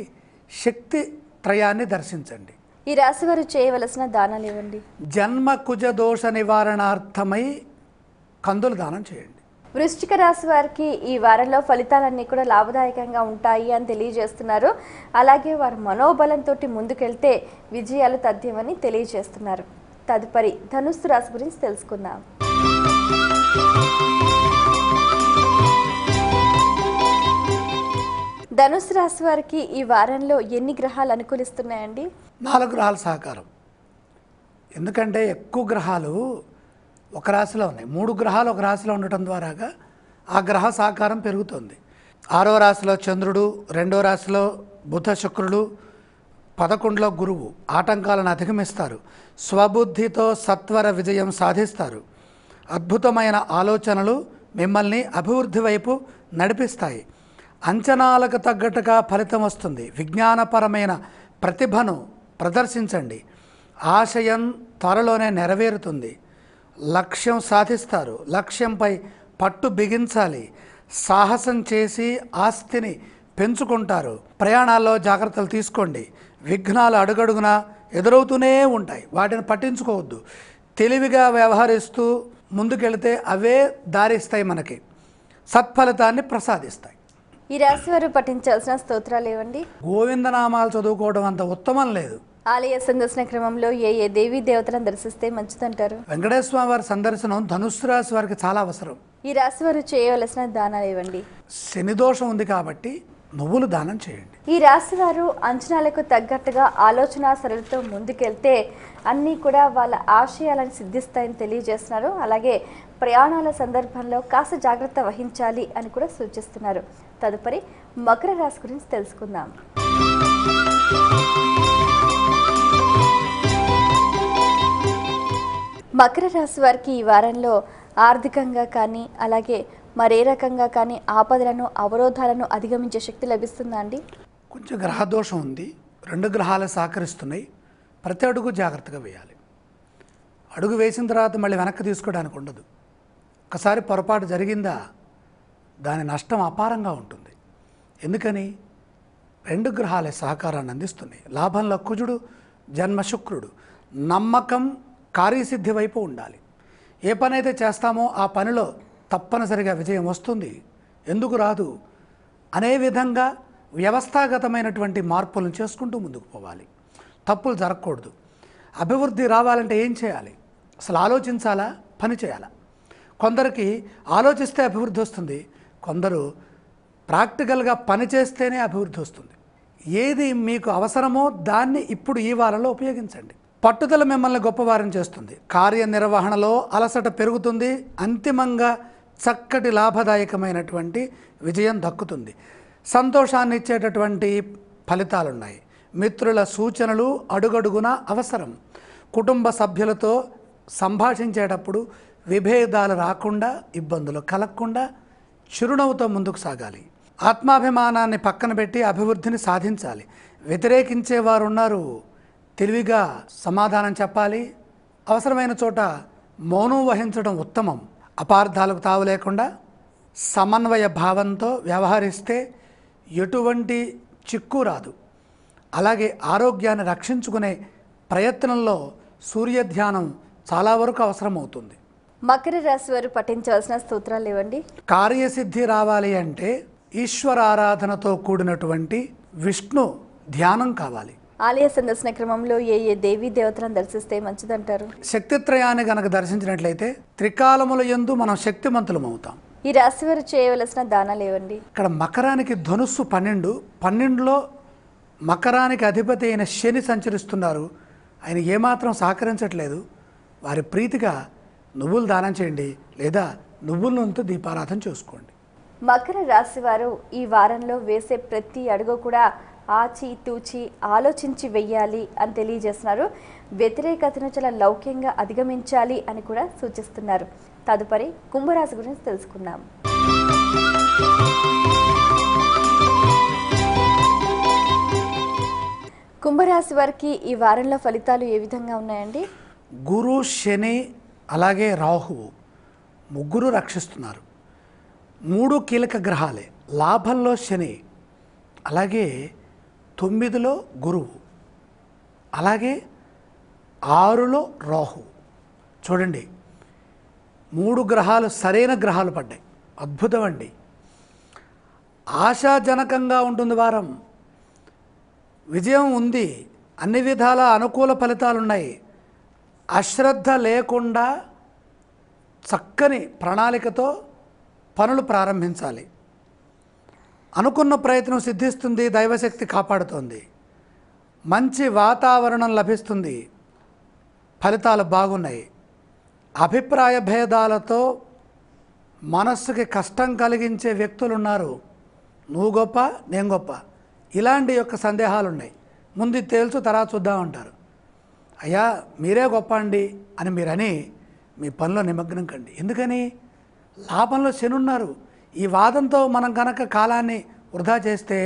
శక్తి త్రయాన్ని దర్శించండి. ఈ రాశి వారు చేయవలసిన దానాలు ఇవ్వండి? జన్మ కుజ దోష నివారణార్థమై కందులు దానం చేయండి. వృశ్చిక రాశి వారికి ఈ వారంలో ఫలితాలన్నీ కూడా లాభదాయకంగా ఉంటాయి అని తెలియజేస్తున్నారు. అలాగే వారు మనోబలంతో ముందుకెళ్తే విజయాలు తథ్యమని తెలియజేస్తున్నారు. తదుపరి ధనుస్సు రాశి గురించి తెలుసుకుందాం. ధనుస్సు రాశి వారికి ఈ వారంలో ఎన్ని గ్రహాలు అనుకూలిస్తున్నాయండి? 4 గ్రహాల సహకారం. ఎందుకంటే ఎక్కువ గ్రహాలు ఒక రాశిలో ఉన్నాయి. 3 గ్రహాలు ఒక రాశిలో ఉండటం ద్వారాగా ఆ గ్రహ సహకారం పెరుగుతుంది. 6వ రాశిలో చంద్రుడు, 2వ రాశిలో బుధ శుక్రుడు, 11లో గురువు ఆటంకాలను అధిగమిస్తారు. స్వబుద్ధితో సత్వర విజయం సాధిస్తారు. అద్భుతమైన ఆలోచనలు మిమ్మల్ని అభివృద్ధి వైపు నడిపిస్తాయి. అంచనాలకు తగ్గట్టుగా ఫలితం వస్తుంది. విజ్ఞానపరమైన ప్రతిభను ప్రదర్శించండి. ఆశయం త్వరలోనే నెరవేరుతుంది. లక్ష్యం సాధిస్తారు. లక్ష్యంపై పట్టు బిగించాలి. సాహసం చేసి ఆస్తిని పెంచుకుంటారు. ప్రయాణాల్లో జాగ్రత్తలు తీసుకోండి. విఘ్నాలు అడుగడుగునా ఎదురవుతూనే ఉంటాయి, వాటిని పట్టించుకోవద్దు. తెలివిగా వ్యవహరిస్తూ ముందుకెళితే అవే దారిస్తాయి, మనకి సత్ఫలితాన్ని ప్రసాదిస్తాయి. ఈ రాశి వారు పఠించాల్సిన స్తోత్రాలు ఏవండి? గోవిందనామాలు చదువుకోవడం అంత ఉత్తమం లేదు. ఆలయ సందర్శన క్రమంలో ఏ ఏ దేవీ దేవతలను దర్శిస్తే మంచిదంటారు? వెంకటేశ్వర స్వామి వారి సందర్శనం ధనుస్సు రాశి వారికి చాలా అవసరం. ఈ రాశి వారు చేయవలసిన దానాలు ఇవ్వండి? శని దోషం ఉంది కాబట్టి నువ్వులు దానం చేయండి. ఈ రాశి వారు అంచనాలకు తగ్గట్టుగా ఆలోచన సరళితో ముందుకెళ్తే అన్నీ కూడా వాళ్ళ ఆశయాలను సిద్ధిస్తాయని తెలియజేస్తున్నారు. అలాగే ప్రయాణాల సందర్భంలో కాస్త జాగ్రత్త వహించాలి అని కూడా సూచిస్తున్నారు. తదుపరి మకర రాశి గురించి తెలుసుకుందాం. మకర రాశి వారికి ఈ వారంలో ఆర్థికంగా కానీ అలాగే మరే రకంగా కానీ ఆపదలను అవరోధాలను అధిగమించే శక్తి లభిస్తుందా అండి? కొంచెం గ్రహదోషం ఉంది, 2 గ్రహాలు సహకరిస్తున్నాయి. ప్రతి అడుగు జాగ్రత్తగా వేయాలి. అడుగు వేసిన తర్వాత మళ్ళీ వెనక్కి తీసుకోవడానికి ఉండదు. ఒకసారి పొరపాటు జరిగిందా దాని నష్టం అపారంగా ఉంటుంది. ఎందుకని 2 గ్రహాలే సహకారాన్ని అందిస్తున్నాయి. లాభంలో కుజుడు, జన్మ శుక్రుడు. నమ్మకం కార్యసిద్ధి వైపు ఉండాలి. ఏ పని అయితే చేస్తామో ఆ పనిలో తప్పనిసరిగా విజయం వస్తుంది. ఎందుకు రాదు అనే విధంగా వ్యవస్థాగతమైనటువంటి మార్పులను చేసుకుంటూ ముందుకు పోవాలి. తప్పులు జరగకూడదు. అభివృద్ధి రావాలంటే ఏం చేయాలి? అసలు ఆలోచించాలా, పని చేయాలా? కొందరికి ఆలోచిస్తే అభివృద్ధి వస్తుంది, కొందరు ప్రాక్టికల్గా పని చేస్తేనే అభివృద్ధి వస్తుంది. ఏది మీకు అవసరమో దాన్ని ఇప్పుడు ఈ వారంలో ఉపయోగించండి. పట్టుదల మిమ్మల్ని గొప్పవారం చేస్తుంది. కార్యనిర్వహణలో అలసట పెరుగుతుంది. అంతిమంగా చక్కటి లాభదాయకమైనటువంటి విజయం దక్కుతుంది. సంతోషాన్ని ఇచ్చేటటువంటి ఫలితాలున్నాయి. మిత్రుల సూచనలు అడుగడుగునా అవసరం. కుటుంబ సభ్యులతో సంభాషించేటప్పుడు విభేదాలు రాకుండా, ఇబ్బందులు కలగకుండా చిరునవ్వుతో ముందుకు సాగాలి. ఆత్మాభిమానాన్ని పక్కన పెట్టి అభివృద్ధిని సాధించాలి. వ్యతిరేకించేవారు ఉన్నారు, తెలివిగా సమాధానం చెప్పాలి. అవసరమైన చోట మౌనం వహించడం ఉత్తమం. అపార్థాలకు తావు లేకుండా సమన్వయ భావంతో వ్యవహరిస్తే ఎటువంటి చిక్కు రాదు. అలాగే ఆరోగ్యాన్ని రక్షించుకునే ప్రయత్నంలో సూర్యధ్యానం చాలా వరకు అవసరమవుతుంది. మకర రాశి వారు పఠించవలసిన స్తోత్రాలు ఇవ్వండి. కార్యసిద్ధి రావాలి అంటే ఈశ్వర ఆరాధనతో కూడినటువంటి విష్ణు ధ్యానం కావాలి. ఆలయ సందర్శన క్రమంలో ఏ దేవీ దేవతలను దర్శిస్తే మంచిదంటారు? శక్తిత్రయాన్ని గనక దర్శించినట్లయితే త్రికాలముల యందు మనం శక్తిమంతులం అవుతాం. ఈ రాశి వారు చేయవలసిన దానాలు ఇవ్వండి. ఇక్కడ మకరానికి ధనుస్సు 12లో మకరానికి అధిపతి అయిన శని సంచరిస్తున్నారు. ఆయన ఏమాత్రం సహకరించట్లేదు. వారి ప్రీతిగా నువ్వులు దానం చేయండి, లేదా నువ్వుల నూనెతో దీపారాధన చేసుకోండి. మకర రాశి వారు ఈ వారంలో వేసే ప్రతి అడుగు కూడా ఆచి తూచి ఆలోచించి వెయ్యాలి అని తెలియజేస్తున్నారు. వ్యతిరేకతను చాలా లౌక్యంగా అధిగమించాలి అని కూడా సూచిస్తున్నారు. తదుపరి కుంభరాశి గురించి తెలుసుకుందాం. కుంభరాశి వారికి ఈ వారంలో ఫలితాలు ఏ విధంగా ఉన్నాయండి? గురు, శని అలాగే రాహువు ముగ్గురు రక్షిస్తున్నారు. 3 కీలక గ్రహాలే. లాభంలో శని, అలాగే 9లో గురువు, అలాగే 6లో రాహువు. చూడండి, 3 గ్రహాలు సరైన గ్రహాలు పడ్డాయి. అద్భుతం అండి. ఆశాజనకంగా ఉంటుంది వారం. విజయం ఉంది, అన్ని విధాల అనుకూల ఫలితాలు ఉన్నాయి. అశ్రద్ధ లేకుండా చక్కని ప్రణాళికతో పనులు ప్రారంభించాలి. అనుకున్న ప్రయత్నం సిద్ధిస్తుంది. దైవశక్తి కాపాడుతోంది. మంచి వాతావరణం లభిస్తుంది. ఫలితాలు బాగున్నాయి. అభిప్రాయ భేదాలతో మనస్సుకి కష్టం కలిగించే వ్యక్తులు ఉన్నారు. నువ్వు గొప్ప, నేను గొప్ప, ఇలాంటి యొక్క సందేహాలు ఉన్నాయి. ముందు తేల్చు తర్వాత చూద్దామంటారు. అయ్యా మీరే గొప్ప అండి అని మీరని మీ పనిలో నిమగ్నం కండి. ఎందుకని? లాభంలో శని ఉన్నారు. ఈ వాదంతో మనం కనుక కాలాన్ని వృధా చేస్తే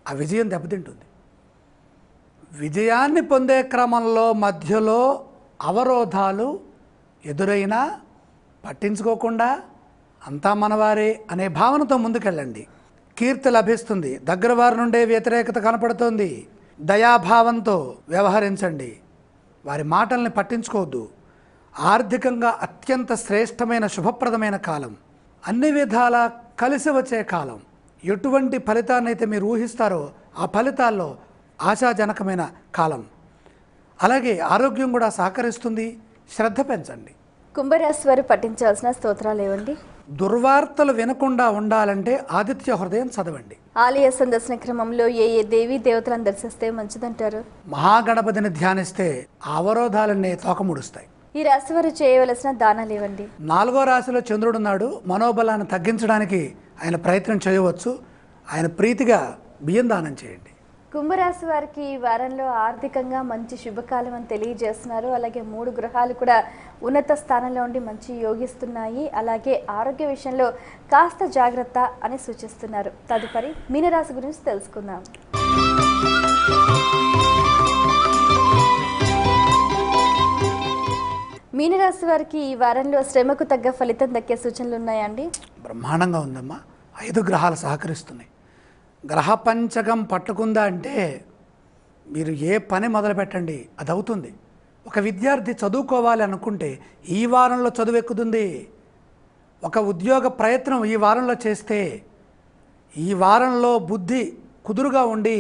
ఆ విజయం దెబ్బతింటుంది. విజయాన్ని పొందే క్రమంలో మధ్యలో అవరోధాలు ఎదురైనా పట్టించుకోకుండా అంతా మనవారే అనే భావనతో ముందుకెళ్ళండి. కీర్తి లభిస్తుంది. దగ్గర వారి నుండే వ్యతిరేకత కనపడుతోంది. దయాభావంతో వ్యవహరించండి. వారి మాటల్ని పట్టించుకోవద్దు. ఆర్థికంగా అత్యంత శ్రేష్టమైన శుభప్రదమైన కాలం. అన్ని విధాల కలిసి వచ్చే కాలం. ఎటువంటి ఫలితాన్ని అయితే మీరు ఊహిస్తారో ఆ ఫలితాల్లో ఆశాజనకమైన కాలం. అలాగే ఆరోగ్యం కూడా సహకరిస్తుంది. శ్రద్ధ పెంచండి. కుంభరాశి వారు పఠించాల్సిన స్తోత్రాలు ఏవండి? దుర్వార్తలు వినకుండా ఉండాలంటే ఆదిత్య హృదయం చదవండి. ఆలయ సందర్శన క్రమంలో ఏ దేవీ దేవతలను దర్శిస్తే మంచిదంటారు? మహాగణపతిని ధ్యానిస్తే అవరోధాలన్నీ తోకముడుస్తాయి. ఈ రాశి వారు చేయవలసిన దానాలు ఏవండి? 4వ రాశిలో చంద్రుడున్నాడు. మనోబలాన్ని తగ్గించడానికి ఆయన ప్రయత్నం చేయవచ్చు. ఆయన ప్రీతిగా బియ్యం దానం చేయండి. కుంభరాశి వారికి ఈ వారంలో ఆర్థికంగా మంచి శుభకాలం అని తెలియజేస్తున్నారు. అలాగే 3 గ్రహాలు కూడా ఉన్నత స్థానంలో ఉండి మంచి యోగిస్తున్నాయి. అలాగే ఆరోగ్య విషయంలో కాస్త జాగ్రత్త అని సూచిస్తున్నారు. తదుపరి మీనరాశి గురించి తెలుసుకుందాం. మీనరాశి వారికి ఈ వారంలో శ్రమకు తగ్గ ఫలితం దక్కే సూచనలు ఉన్నాయండి? బ్రహ్మాండంగా ఉందమ్మా. 5 గ్రహాలు సహకరిస్తున్నాయి. గ్రహ పంచకం పట్టుకుందా అంటే మీరు ఏ పని మొదలు పెట్టండి అది అవుతుంది. ఒక విద్యార్థి చదువుకోవాలి అనుకుంటే ఈ వారంలో చదువు ఎక్కుతుంది. ఒక ఉద్యోగ ప్రయత్నం ఈ వారంలో చేస్తే ఈ వారంలో బుద్ధి కుదురుగా ఉండి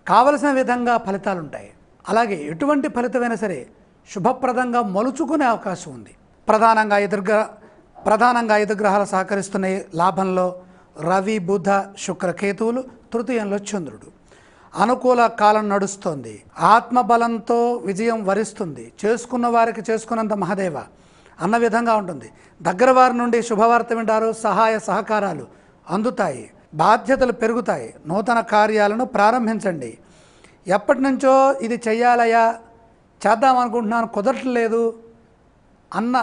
కావలసిన విధంగా ఫలితాలు ఉంటాయి. అలాగే ఎటువంటి ఫలితమైనా సరే శుభప్రదంగా మలుచుకునే అవకాశం ఉంది. ప్రధానంగా 5 గ్రహాలు సహకరిస్తున్నాయి. లాభంలో రవి, బుధ, శుక్ర, కేతువులు, తృతీయంలో చంద్రుడు. అనుకూల కాలం నడుస్తోంది. ఆత్మబలంతో విజయం వరిస్తుంది. చేసుకున్న వారికి చేసుకున్నంత మహదేవ అన్న విధంగా ఉంటుంది. దగ్గర వారి నుండి శుభవార్త వింటారు. సహాయ సహకారాలు అందుతాయి. బాధ్యతలు పెరుగుతాయి. నూతన కార్యాలను ప్రారంభించండి. ఎప్పటి నుంచో ఇది చెయ్యాలయా, చేద్దామనుకుంటున్నాను, కుదరట్లేదు అన్న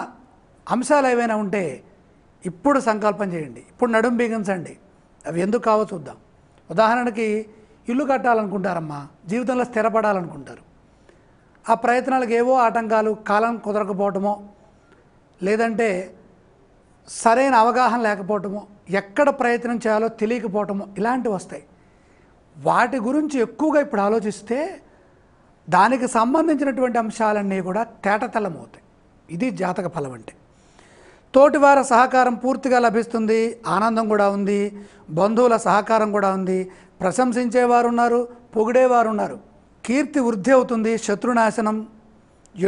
అంశాలు ఏవైనా ఉంటే ఇప్పుడు సంకల్పం చేయండి. ఇప్పుడు నడుం బిగించండి. అవి ఎందుకు కావో చూద్దాం. ఉదాహరణకి ఇల్లు కట్టాలనుకుంటారమ్మా, జీవితంలో స్థిరపడాలనుకుంటారు. ఆ ప్రయత్నాలకు ఏవో ఆటంకాలు, కాలం కుదరకపోవటమో, లేదంటే సరైన అవగాహన లేకపోవటమో, ఎక్కడ ప్రయత్నం చేయాలో తెలియకపోవటమో ఇలాంటివి వస్తాయి. వాటి గురించి ఎక్కువగా ఇప్పుడు ఆలోచిస్తే దానికి సంబంధించినటువంటి అంశాలన్నీ కూడా తేటతెల్లమవుతాయి. ఇది జాతక ఫలం అంటే. తోటివారి సహకారం పూర్తిగా లభిస్తుంది. ఆనందం కూడా ఉంది. బంధువుల సహకారం కూడా ఉంది. ప్రశంసించేవారు ఉన్నారు, పొగిడేవారు ఉన్నారు. కీర్తి వృద్ధి అవుతుంది. శత్రునాశనం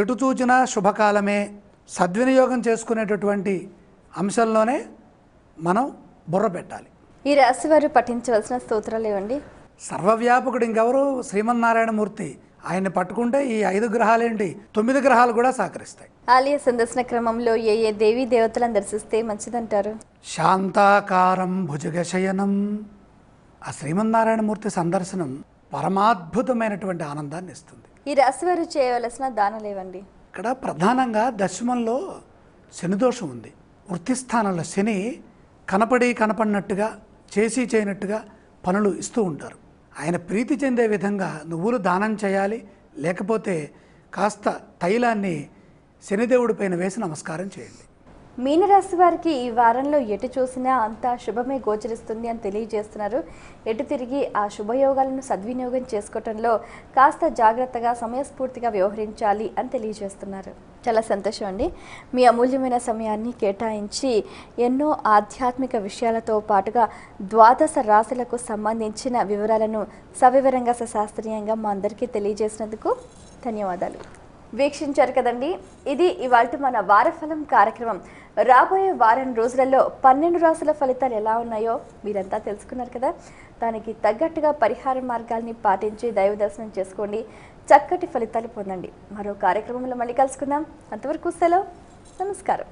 ఎటు చూచినా శుభకాలమే. సద్వినియోగం చేసుకునేటటువంటి అంశంలోనే మనం బుర్ర పెట్టాలి. ఈ రాశి వారు పఠించవలసిన స్తోత్రాలు ఏవండి? సర్వవ్యాపకుడు ఇంకెవరు? శ్రీమన్నారాయణమూర్తి. ఆయన్ని పట్టుకుంటే ఈ 5 గ్రహాలేంటి, 9 గ్రహాలు కూడా సహకరిస్తాయి. ఆలయ సందర్శన క్రమంలో ఏ దేవీ దేవతలను దర్శిస్తే మంచిదంటారు? శాంతాకారం భుజగశయనం. ఆ శ్రీమన్నారాయణమూర్తి సందర్శనం పరమాద్భుతమైనటువంటి ఆనందాన్ని ఇస్తుంది. ఈ రాశి వారు చేయవలసిన దానాలు ఏవండి? ఇక్కడ ప్రధానంగా దశమంలో శని దోషం ఉంది. వృత్తిస్థానంలో శని కనపడినట్టుగా చేసి చేయనట్టుగా పనులు ఇస్తూ ఉంటారు. ఆయన ప్రీతి చెందే విధంగా నువ్వులు దానం చేయాలి. లేకపోతే కాస్త తైలాన్ని శనిదేవుడి పైన వేసి నమస్కారం చేయండి. మీనరాశి వారికి ఈ వారంలో ఎటు చూసినా అంతా శుభమే గోచరిస్తుంది అని తెలియజేస్తున్నారు. ఎటు తిరిగి ఆ శుభయోగాలను సద్వినియోగం చేసుకోవటంలో కాస్త జాగ్రత్తగా సమయస్ఫూర్తిగా వ్యవహరించాలి అని తెలియజేస్తున్నారు. చాలా సంతోషం అండి. మీ అమూల్యమైన సమయాన్ని కేటాయించి ఎన్నో ఆధ్యాత్మిక విషయాలతో పాటుగా 12 రాశులకు సంబంధించిన వివరాలను సవివరంగా సశాస్త్రీయంగా మా అందరికీ తెలియజేసినందుకు ధన్యవాదాలు. వీక్షించారు కదండి. ఇది ఇవాల్టి మన వారఫలం కార్యక్రమం. రాబోయే వారం రోజులలో 12 రాశుల ఫలితాలు ఎలా ఉన్నాయో మీరంతా తెలుసుకున్నారు కదా. దానికి తగ్గట్టుగా పరిహార మార్గాల్ని పాటించి దైవ దర్శనం చేసుకోండి. చక్కటి ఫలితాలు పొందండి. మరో కార్యక్రమంలో మళ్ళీ కలుసుకుందాం. అంతవరకు సెలవు. నమస్కారం.